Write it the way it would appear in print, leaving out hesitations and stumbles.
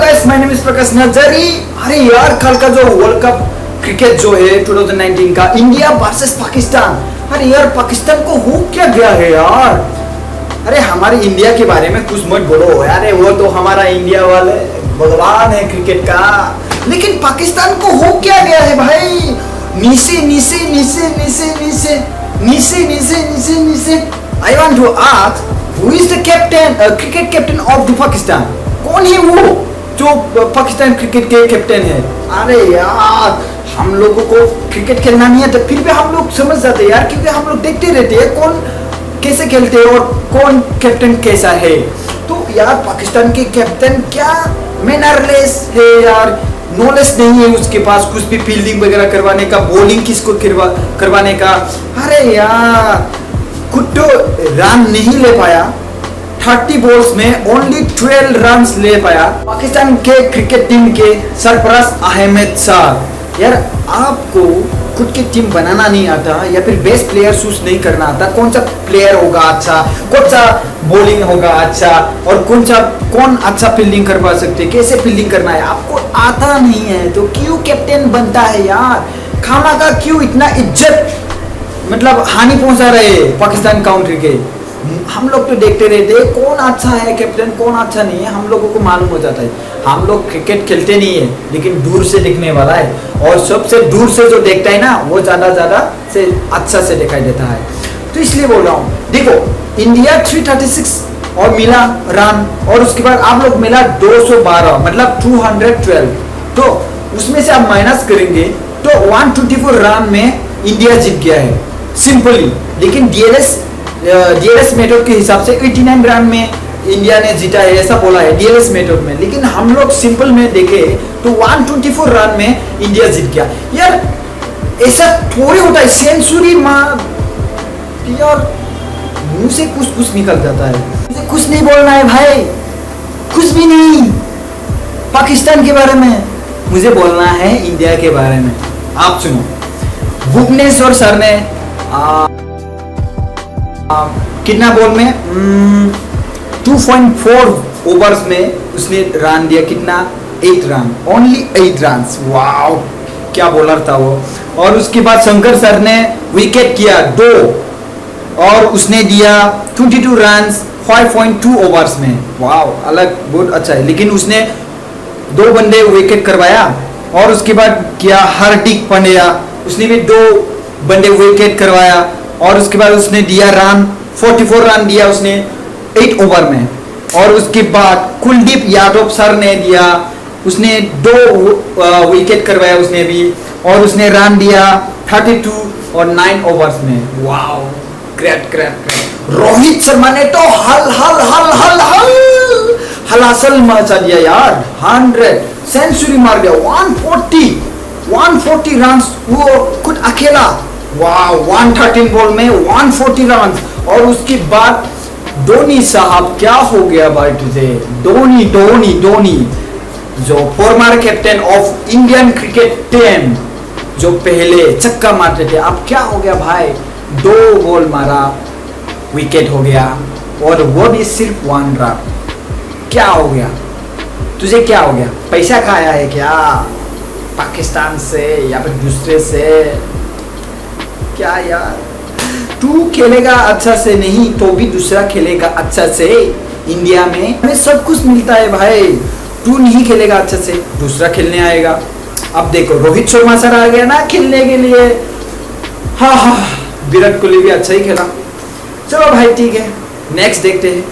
Guys, my name is प्रकाश नजरी। अरे यार, कल का जो वर्ल्ड कप क्रिकेट जो है 2019 का, इंडिया वर्सेस पाकिस्तान। अरे यार, पाकिस्तान को हो क्या गया है यार। अरे हमारे इंडिया के बारे में कुछ मत बोलो यार, वो तो हमारा इंडिया वाले भगवान है क्रिकेट का। लेकिन पाकिस्तान को हो क्या गया है भाई। नीचे नीचे नीचे नीचे नीचे नीचे नीचे नीचे नीचे। I want to ask, who is the captain, cricket captain of the Pakistan? कौन है वो जो पाकिस्तान क्रिकेट के कैप्टन है? अरे यार, हम लोगों को क्रिकेट खेलना नहीं आता, फिर भी हम लोग समझ जाते हैं यार, क्योंकि हम लोग देखते रहते हैं कौन कैसे खेलते हैं और कौन कैप्टन कैसा है। तो यार, पाकिस्तान के कैप्टन क्या मैनरलेस है यार, नॉलेज नहीं है उसके पास कुछ भी फील्डिंग वगैरह करवाने का, बॉलिंग किसको करवाने का। अरे यार, खुद तो रन नहीं ले पाया, 30 बॉल्स में ओनली 12 रन ले पाया। पाकिस्तान के क्रिकेट टीम के सरफराज अहमद साहब, यार आपको खुद की टीम बनाना नहीं आता या फिर बेस्ट प्लेयर चूज नहीं करना आता, कौन सा प्लेयर होगा अच्छा, कौन सा बॉलिंग होगा अच्छा और कौन अच्छा फील्डिंग करवा सकते, कैसे फील्डिंग करना है, आपको आता नहीं है तो क्यों कैप्टन बनता है यार। खाना का क्यों इतना इज्जत मतलब हानि पहुंचा रहे पाकिस्तान काउंट्री के। हम लोग तो देखते रहते हैं कौन अच्छा है कैप्टन, कौन अच्छा नहीं है, हम लोगों को मालूम हो जाता है। हम लोग क्रिकेट खेलते नहीं है, लेकिन दूर से दिखने वाला है, और सबसे दूर से जो देखता है ना, वो ज्यादा से अच्छा से दिखाई देता है। तो इसलिए बोल रहा हूँ, देखो इंडिया 336 और मिला रन, और उसके बाद आप लोग मिला 212 मतलब 212। तो उसमें से आप माइनस करेंगे तो 124 रन में इंडिया जीत गया है सिंपली। लेकिन डीएलएस मेथड के हिसाब से 89 रन में इंडिया ने जीता है, ऐसा बोला है डीएलएस मेथड में। लेकिन हम लोग सिंपल में देखे तो 124 रन में इंडिया जीत गया। यार ऐसा थोड़ी होता है, सेंचुरी मार यार, मुंह से कुछ निकल जाता है। मुझे कुछ नहीं बोलना है भाई, कुछ भी नहीं पाकिस्तान के बारे में, मुझे बोलना है इंडिया के बारे में। आप सुनो, भुवनेश्वर सर ने कितना बॉल में 2.4 ओवर्स में उसने रन दिया, कितना 8 रन, ओनली 8 रन। वाओ, क्या बॉलर था वो। और उसके बाद शंकर सर ने विकेट किया 2 और उसने दिया 22 रन 5.2 ओवर्स में। वाओ, अलग बहुत अच्छा है। लेकिन उसने 2 बंदे विकेट करवाया, और उसके बाद किया हार्दिक पांड्या, उसने भी 2 बंदे विकेट करवाया, और उसके बाद उसने दिया रन 44 रन दिया उसने 8 ओवर में। और उसके बाद कुलदीप यादव सर ने दिया, उसने 2 विकेट करवाया उसने भी, और उसने रन दिया 32 और 9 ओवर्स में। Wow, great. रोहित शर्मा ने तो हलासल मचा दिया यार, 100 सेंचुरी मार गया, 140 रन वो खुद अकेला। वाह, 113 बॉल में 140 रन। और उसके बाद धोनी साहब, क्या हो गया भाई तुझे? धोनी जो former captain of Indian cricket team, जो पहले छक्का मारते थे, अब क्या हो गया भाई? 2 बॉल मारा, विकेट हो गया, और वो भी सिर्फ 1 रन। क्या हो गया तुझे? क्या हो गया? पैसा खाया है क्या पाकिस्तान से या फिर दूसरे से? क्या यार, तू खेलेगा अच्छा से नहीं तो भी दूसरा खेलेगा अच्छा से। इंडिया में हमें सब कुछ मिलता है भाई, तू नहीं खेलेगा अच्छा से, दूसरा खेलने आएगा। अब देखो, रोहित शर्मा सर आ गया ना खेलने के लिए। हाँ, विराट कोहली भी अच्छा ही खेला। चलो भाई, ठीक है, नेक्स्ट देखते हैं।